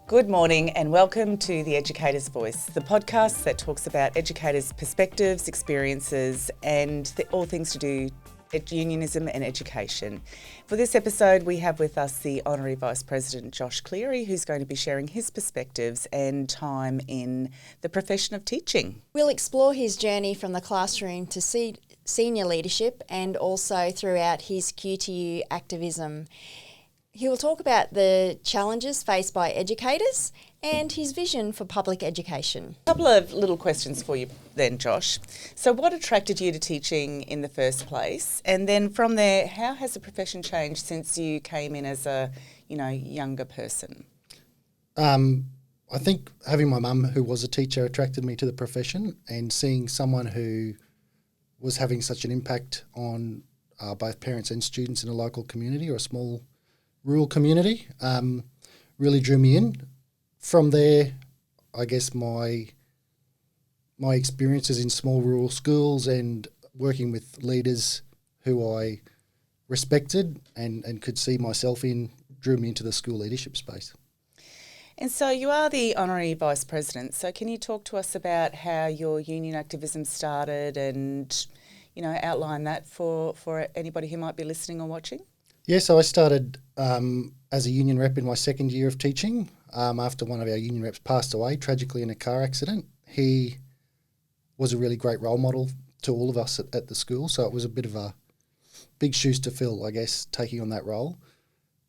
Good morning and welcome to The Educator's Voice, the podcast that talks about educators' perspectives, experiences and all things to do with unionism and education. For this episode we have with us the Honorary Vice President Josh Cleary, who's going to be sharing his perspectives and time in the profession of teaching. We'll explore his journey from the classroom to senior leadership and also throughout his QTU activism. He will talk about the challenges faced by educators and his vision for public education. A couple of little questions for you then, Josh. So what attracted you to teaching in the first place? And then from there, how has the profession changed since you came in as a, younger person? I think having my mum, who was a teacher, attracted me to the profession, and seeing someone who was having such an impact on both parents and students in a local community or a small rural community really drew me in. From there, I guess my experiences in small rural schools and working with leaders who I respected and could see myself in drew me into the school leadership space. And so you are the Honorary Vice President, so can you talk to us about how your union activism started and, outline that for anybody who might be listening or watching? Yeah, so I started as a union rep in my second year of teaching after one of our union reps passed away tragically in a car accident. He was a really great role model to all of us at the school, so it was a bit of a big shoes to fill, I guess, taking on that role.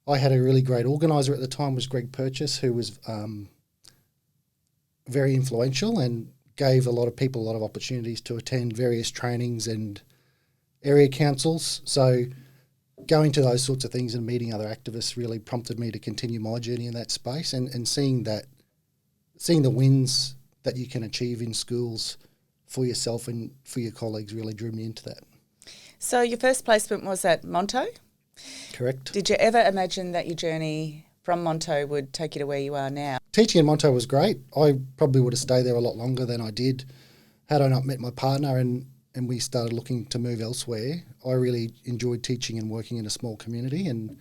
I had a really great organiser at the time, was Greg Purchase, who was very influential and gave a lot of people a lot of opportunities to attend various trainings and area councils. So going to those sorts of things and meeting other activists really prompted me to continue my journey in that space, and seeing the wins that you can achieve in schools for yourself and for your colleagues really drew me into that. So your first placement was at Monto? Correct. Did you ever imagine that your journey from Monto would take you to where you are now? Teaching at Monto was great. I probably would have stayed there a lot longer than I did had I not met my partner and we started looking to move elsewhere. I really enjoyed teaching and working in a small community, and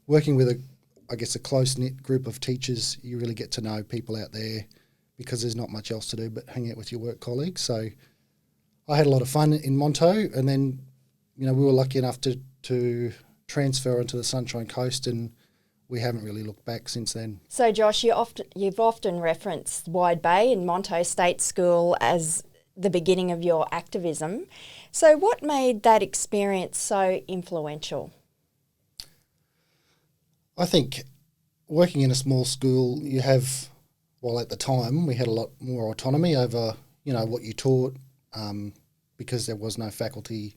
working with a close-knit group of teachers. You really get to know people out there because there's not much else to do but hang out with your work colleagues. So I had a lot of fun in Monto, and then, we were lucky enough to transfer onto the Sunshine Coast, and we haven't really looked back since then. So Josh, you've often referenced Wide Bay and Monto State School as the beginning of your activism. So what made that experience so influential? I think working in a small school, you have, at the time we had a lot more autonomy over, what you taught, because there was no faculty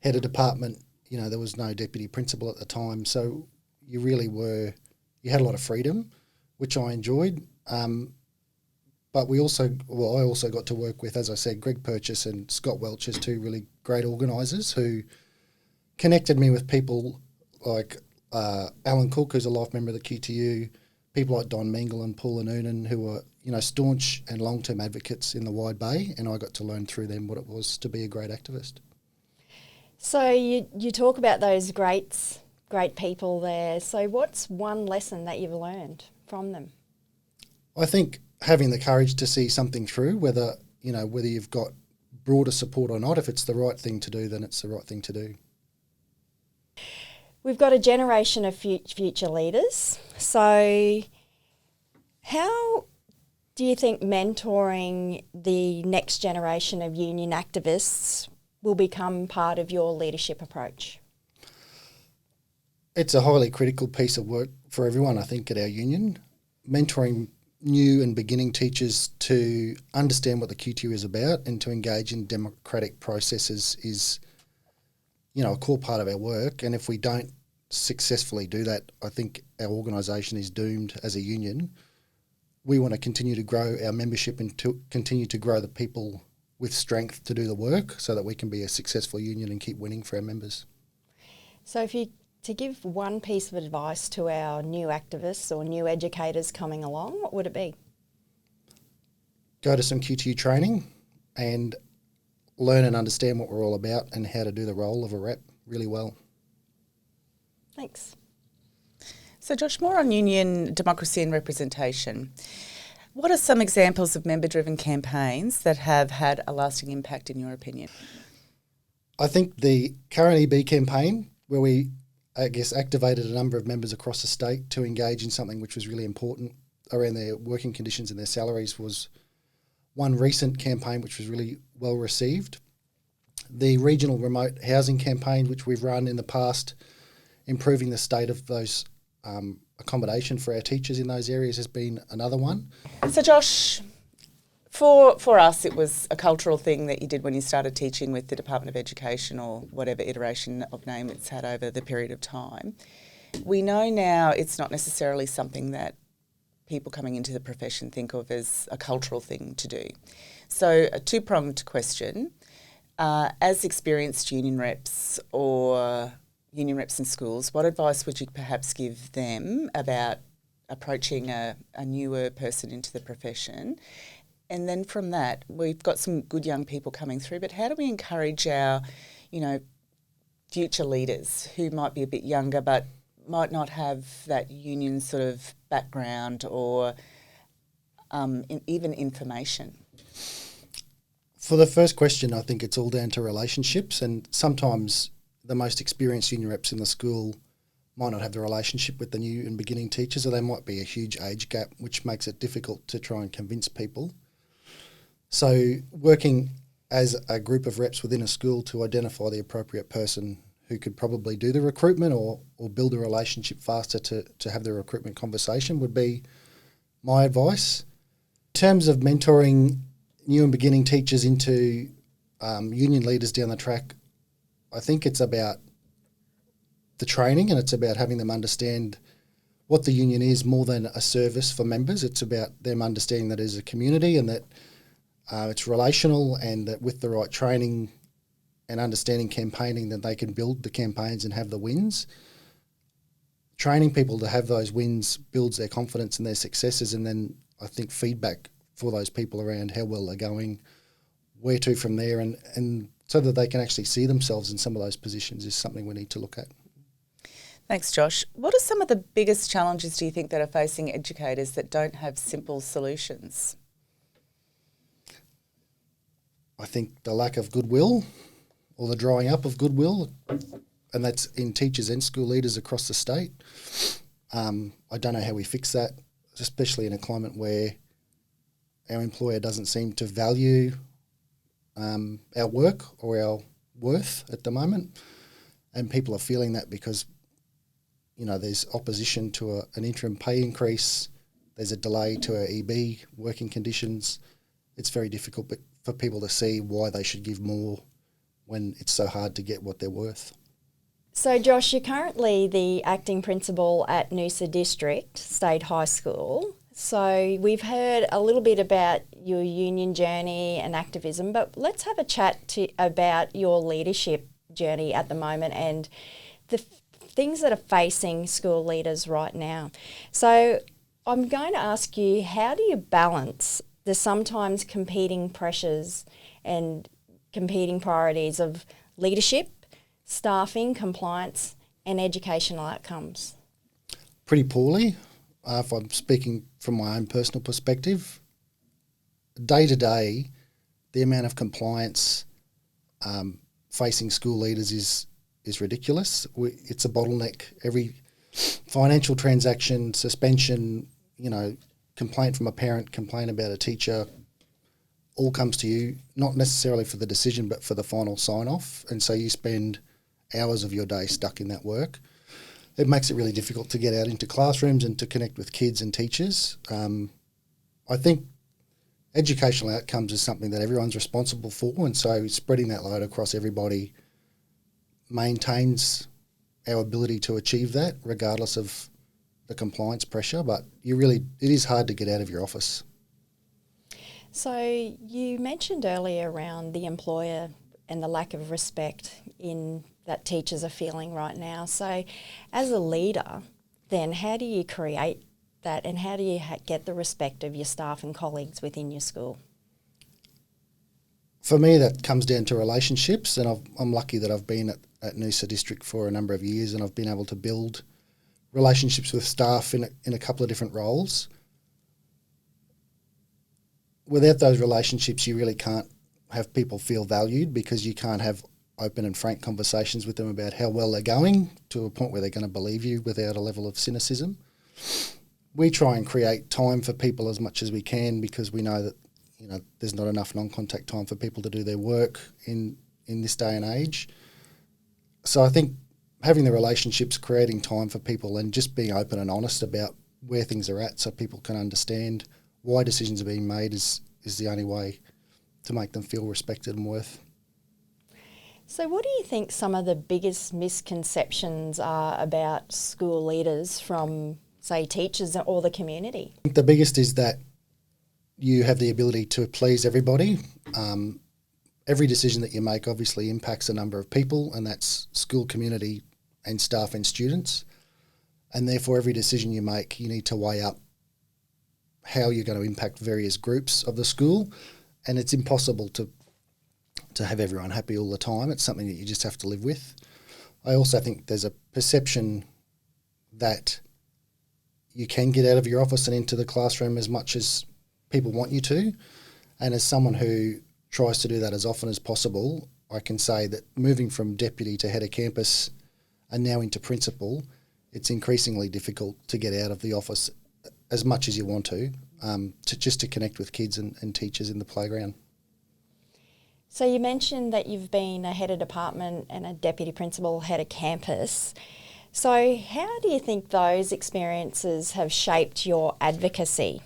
head of department, there was no deputy principal at the time. So you had a lot of freedom, which I enjoyed. But I also got to work with, as I said, Greg Purchase and Scott Welch as two really great organisers who connected me with people like Alan Cook, who's a life member of the QTU, people like Don Mengle and Paula Noonan, who were, staunch and long-term advocates in the Wide Bay, and I got to learn through them what it was to be a great activist. So you talk about those great people there. So what's one lesson that you've learned from them? I think having the courage to see something through, whether you've got broader support or not, if it's the right thing to do, then it's the right thing to do. We've got a generation of future leaders. So how do you think mentoring the next generation of union activists will become part of your leadership approach? It's a highly critical piece of work for everyone, I think, at our union. Mentoring new and beginning teachers to understand what the QTU is about and to engage in democratic processes is, a core part of our work. And if we don't successfully do that, I think our organisation is doomed as a union. We want to continue to grow our membership and to continue to grow the people with strength to do the work so that we can be a successful union and keep winning for our members. So to give one piece of advice to our new activists or new educators coming along, what would it be? Go to some QTU training and learn and understand what we're all about and how to do the role of a rep really well. Thanks. So Josh, more on union democracy and representation. What are some examples of member-driven campaigns that have had a lasting impact in your opinion? I think the current EB campaign, where we, activated a number of members across the state to engage in something which was really important around their working conditions and their salaries, was one recent campaign which was really well received. The regional remote housing campaign, which we've run in the past, improving the state of those accommodation for our teachers in those areas, has been another one. So Josh, for us it was a cultural thing that you did when you started teaching with the Department of Education, or whatever iteration of name it's had over the period of time. We know now it's not necessarily something that people coming into the profession think of as a cultural thing to do. So a two-pronged question. As experienced union reps or union reps in schools, what advice would you perhaps give them about approaching a newer person into the profession? And then from that, we've got some good young people coming through, but how do we encourage our, future leaders who might be a bit younger but might not have that union sort of background or even information? For the first question, I think it's all down to relationships, and sometimes the most experienced union reps in the school might not have the relationship with the new and beginning teachers, or there might be a huge age gap, which makes it difficult to try and convince people. So working as a group of reps within a school to identify the appropriate person who could probably do the recruitment or build a relationship faster to have the recruitment conversation would be my advice. In terms of mentoring new and beginning teachers into union leaders down the track, I think it's about the training, and it's about having them understand what the union is more than a service for members. It's about them understanding that it is a community, and that it's relational, and that with the right training and understanding campaigning, that they can build the campaigns and have the wins. Training people to have those wins builds their confidence and their successes, and then I think feedback for those people around how well they're going, where to from there, and so that they can actually see themselves in some of those positions is something we need to look at. Thanks, Josh. What are some of the biggest challenges, do you think, that are facing educators that don't have simple solutions? I think the lack of goodwill, or the drying up of goodwill, and that's in teachers and school leaders across the state. I don't know how we fix that, especially in a climate where our employer doesn't seem to value our work or our worth at the moment, and people are feeling that because there's opposition to an interim pay increase, there's a delay to our EB working conditions. It's very difficult for people to see why they should give more when it's so hard to get what they're worth. So Josh, you're currently the acting principal at Noosa District State High School. So we've heard a little bit about your union journey and activism, but let's have a chat about your leadership journey at the moment and the things that are facing school leaders right now. So I'm going to ask you, how do you balance the sometimes competing pressures and competing priorities of leadership, staffing, compliance, and educational outcomes? Pretty poorly. If I'm speaking from my own personal perspective, day to day, the amount of compliance facing school leaders is ridiculous. It's a bottleneck. Every financial transaction, suspension, complaint from a parent, complaint about a teacher, all comes to you, not necessarily for the decision, but for the final sign-off. And so you spend hours of your day stuck in that work. It makes it really difficult to get out into classrooms and to connect with kids and teachers. I think educational outcomes is something that everyone's responsible for, and so spreading that load across everybody maintains our ability to achieve that regardless of the compliance pressure, but it is hard to get out of your office. So you mentioned earlier around the employer and the lack of respect that teachers are feeling right now. So as a leader, then how do you create that, and how do you get the respect of your staff and colleagues within your school? For me, that comes down to relationships, and I'm lucky that I've been at Noosa District for a number of years, and I've been able to build relationships with staff in a couple of different roles. Without those relationships, you really can't have people feel valued, because you can't have open and frank conversations with them about how well they're going, to a point where they're going to believe you without a level of cynicism. We try and create time for people as much as we can, because we know that there's not enough non-contact time for people to do their work in this day and age. So I think having the relationships, creating time for people, and just being open and honest about where things are at, so people can understand why decisions are being made, is the only way to make them feel respected and worth. So what do you think some of the biggest misconceptions are about school leaders from, say, teachers or the community? I think the biggest is that you have the ability to please everybody. Every decision that you make obviously impacts a number of people, and that's school community and staff and students. And therefore, every decision you make, you need to weigh up how you're going to impact various groups of the school. And it's impossible to have everyone happy all the time. It's something that you just have to live with. I also think there's a perception that you can get out of your office and into the classroom as much as people want you to. And as someone who tries to do that as often as possible, I can say that moving from deputy to head of campus and now into principal, it's increasingly difficult to get out of the office as much as you want to connect with kids and teachers in the playground. So you mentioned that you've been a head of department and a deputy principal, head of campus. So how do you think those experiences have shaped your advocacy?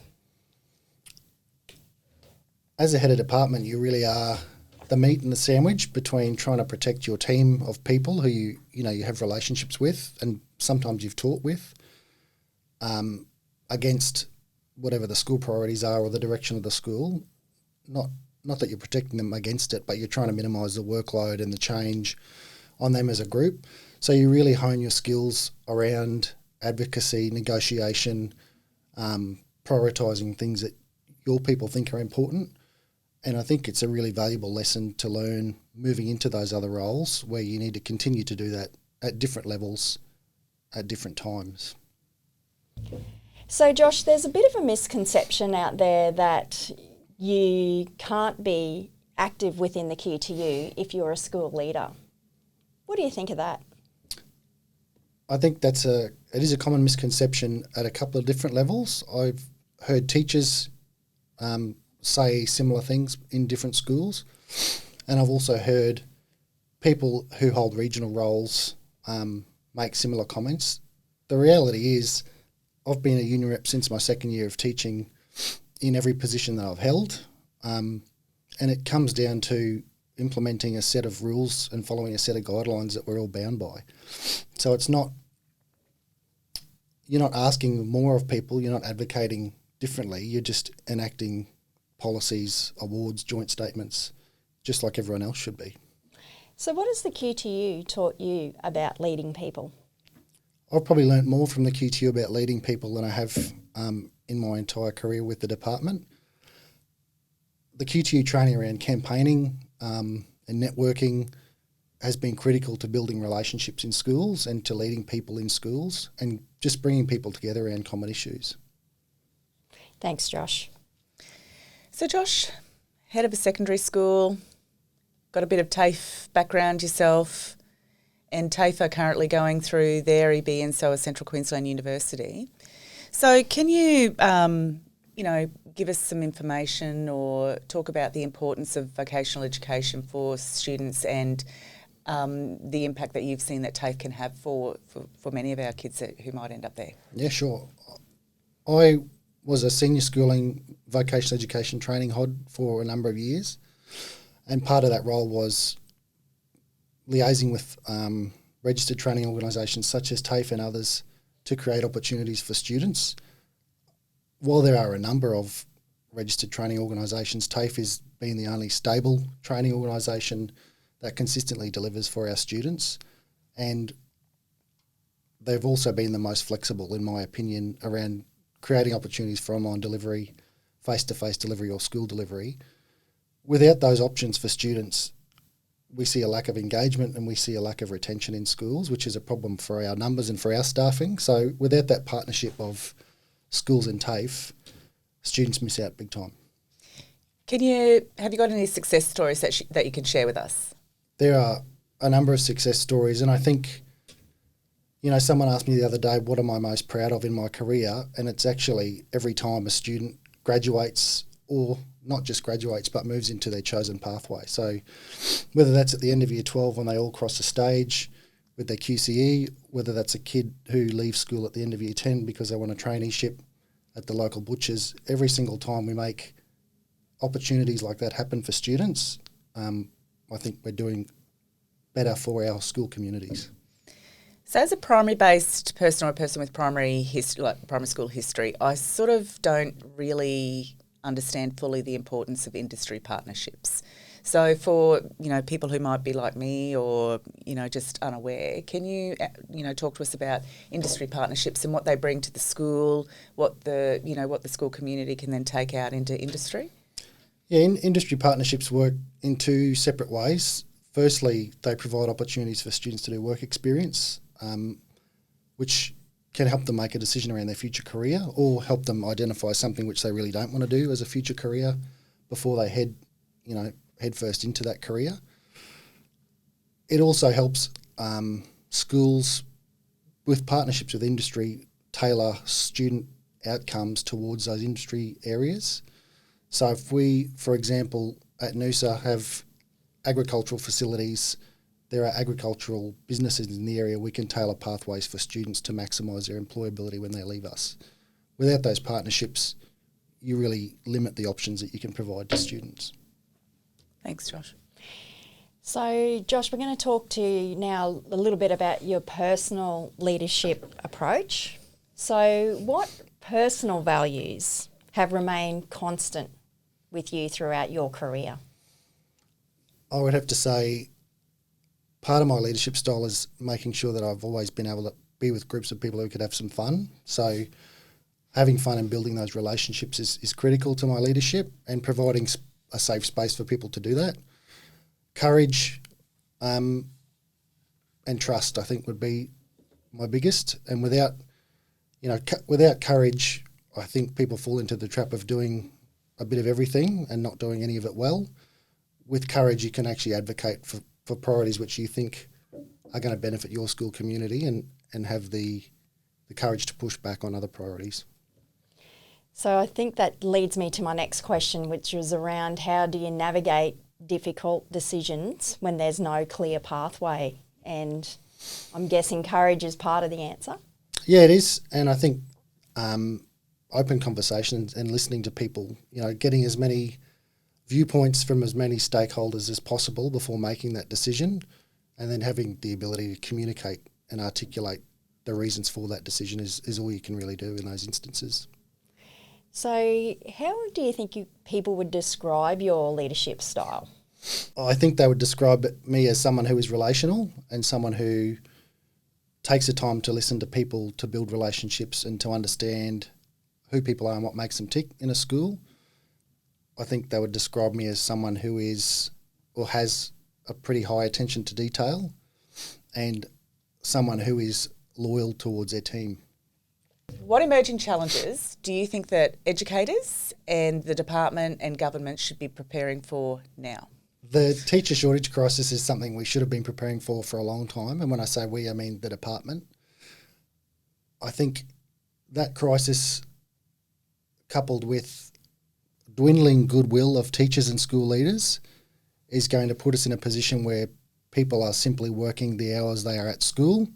As a head of department, you really are the meat and the sandwich between trying to protect your team of people who you have relationships with and sometimes you've taught with, against whatever the school priorities are or the direction of the school. Not that you're protecting them against it, but you're trying to minimise the workload and the change on them as a group. So you really hone your skills around advocacy, negotiation, prioritising things that your people think are important. And I think it's a really valuable lesson to learn moving into those other roles, where you need to continue to do that at different levels at different times. So Josh, there's a bit of a misconception out there that you can't be active within the QTU if you're a school leader. What do you think of that? I think it is a common misconception at a couple of different levels. I've heard teachers say similar things in different schools, and I've also heard people who hold regional roles make similar comments. The reality is, I've been a union rep since my second year of teaching in every position that I've held, and it comes down to implementing a set of rules and following a set of guidelines that we're all bound by. So you're not asking more of people, you're not advocating differently, you're just enacting policies, awards, joint statements, just like everyone else should be. So what has the QTU taught you about leading people? I've probably learnt more from the QTU about leading people than I have in my entire career with the department. The QTU training around campaigning and networking has been critical to building relationships in schools and to leading people in schools and just bringing people together around common issues. Thanks, Josh. So Josh, head of a secondary school, got a bit of TAFE background yourself, and TAFE are currently going through their EB and so is Central Queensland University. So can you, give us some information or talk about the importance of vocational education for students and the impact that you've seen that TAFE can have for many of our kids who might end up there? Yeah, sure. I was a senior schooling vocational education training HOD for a number of years, and part of that role was liaising with registered training organisations such as TAFE and others to create opportunities for students. While there are a number of registered training organisations, TAFE has been the only stable training organisation that consistently delivers for our students, and they've also been the most flexible, in my opinion, around creating opportunities for online delivery, face-to-face delivery or school delivery. Without those options for students, we see a lack of engagement and we see a lack of retention in schools, which is a problem for our numbers and for our staffing. So without that partnership of schools and TAFE, students miss out big time. Have you got any success stories that you can share with us? There are a number of success stories, and I think, someone asked me the other day, what am I most proud of in my career? And it's actually every time a student graduates, or not just graduates, but moves into their chosen pathway. So whether that's at the end of year 12 when they all cross the stage with their QCE, whether that's a kid who leaves school at the end of year 10 because they want a traineeship at the local butchers, every single time we make opportunities like that happen for students, I think we're doing better for our school communities. So as a primary-based person or a person with primary school history, I sort of don't really understand fully the importance of industry partnerships. So for, people who might be like me or, just unaware, can you, talk to us about industry partnerships and what they bring to the school, what the school community can then take out into industry? Yeah, industry partnerships work in two separate ways. Firstly, they provide opportunities for students to do work experience, which can help them make a decision around their future career or help them identify something which they really don't want to do as a future career before they head first into that career. It also helps schools with partnerships with industry tailor student outcomes towards those industry areas. So if we, for example, at Noosa have agricultural facilities, there are agricultural businesses in the area, we can tailor pathways for students to maximise their employability when they leave us. Without those partnerships, you really limit the options that you can provide to students. Thanks, Josh. So, Josh, we're going to talk to you now a little bit about your personal leadership approach. So, what personal values have remained constant with you throughout your career? I would have to say part of my leadership style is making sure that I've always been able to be with groups of people who could have some fun. So having fun and building those relationships is critical to my leadership and providing a safe space for people to do that. Courage and trust, I think, would be my biggest. And without courage, I think people fall into the trap of doing a bit of everything and not doing any of it well. With courage, you can actually advocate for priorities which you think are going to benefit your school community and have the courage to push back on other priorities. So I think that leads me to my next question, which was around how do you navigate difficult decisions when there's no clear pathway? And I'm guessing courage is part of the answer. Yeah, it is. And I think open conversations and listening to people, getting as many viewpoints from as many stakeholders as possible before making that decision, and then having the ability to communicate and articulate the reasons for that decision is all you can really do in those instances. So how do you think people would describe your leadership style? I think they would describe me as someone who is relational and someone who takes the time to listen to people, to build relationships and to understand who people are and what makes them tick in a school. I think they would describe me as someone who is or has a pretty high attention to detail and someone who is loyal towards their team. What emerging challenges do you think that educators and the department and government should be preparing for now? The teacher shortage crisis is something we should have been preparing for a long time. And when I say we, I mean the department. I think that crisis, coupled with dwindling goodwill of teachers and school leaders, is going to put us in a position where people are simply working the hours they are at school,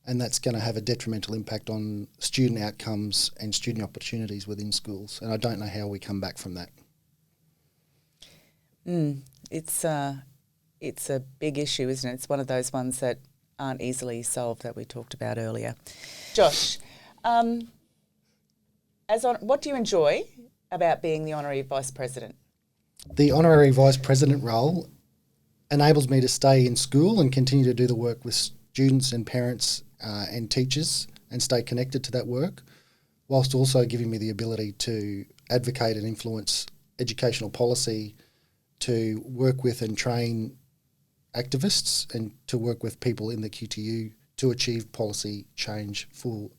and that's going to have a detrimental impact on student outcomes and student opportunities within schools. And I don't know how we come back from that. It's a big issue, isn't it? It's one of those ones that aren't easily solved that we talked about earlier. Josh, what do you enjoy about being the Honorary Vice President? The Honorary Vice President role enables me to stay in school and continue to do the work with students and parents and teachers and stay connected to that work, whilst also giving me the ability to advocate and influence educational policy, to work with and train activists and to work with people in the QTU to achieve policy change for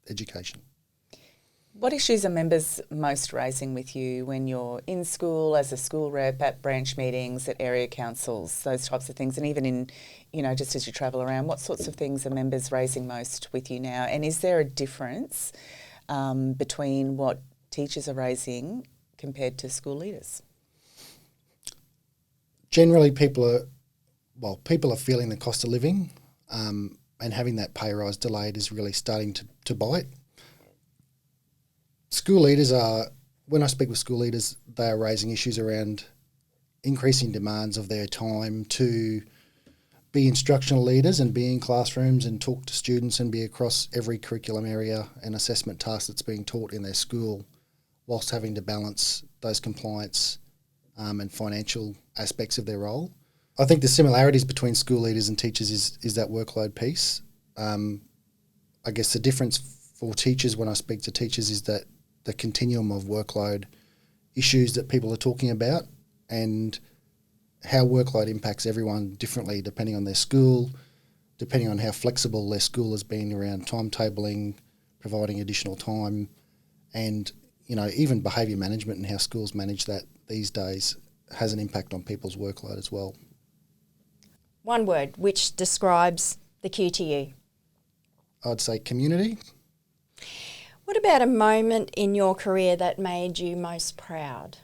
education. What issues are members most raising with you when you're in school, as a school rep, at branch meetings, at area councils, those types of things, and even in, just as you travel around, what sorts of things are members raising most with you now? And is there a difference between what teachers are raising compared to school leaders? Generally, people are feeling the cost of living, and having that pay rise delayed is really starting to bite. School leaders when I speak with school leaders, they are raising issues around increasing demands of their time to be instructional leaders and be in classrooms and talk to students and be across every curriculum area and assessment task that's being taught in their school, whilst having to balance those compliance and financial aspects of their role. I think the similarities between school leaders and teachers is that workload piece. I guess the difference for teachers when I speak to teachers is that the continuum of workload issues that people are talking about and how workload impacts everyone differently depending on their school, depending on how flexible their school has been around timetabling, providing additional time, and even behaviour management and how schools manage that these days has an impact on people's workload as well. One word which describes the QTU. I'd say community. What about a moment in your career that made you most proud?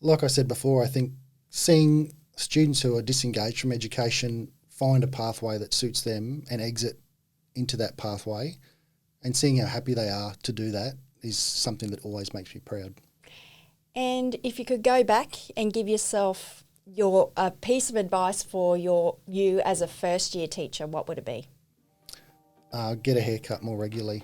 Like I said before, I think seeing students who are disengaged from education find a pathway that suits them and exit into that pathway, and seeing how happy they are to do that is something that always makes me proud. And if you could go back and give yourself a piece of advice for you as a first year teacher, what would it be? Get a haircut more regularly.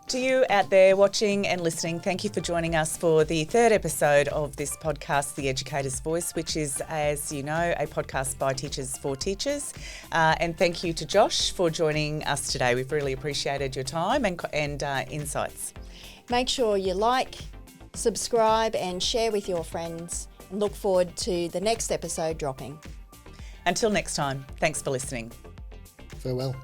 To you out there watching and listening, thank you for joining us for the third episode of this podcast, The Educator's Voice, which is, as you know, a podcast by teachers for teachers. And thank you to Josh for joining us today. We've really appreciated your time and insights. Make sure you like, subscribe and share with your friends, and look forward to the next episode dropping. Until next time, thanks for listening. Farewell.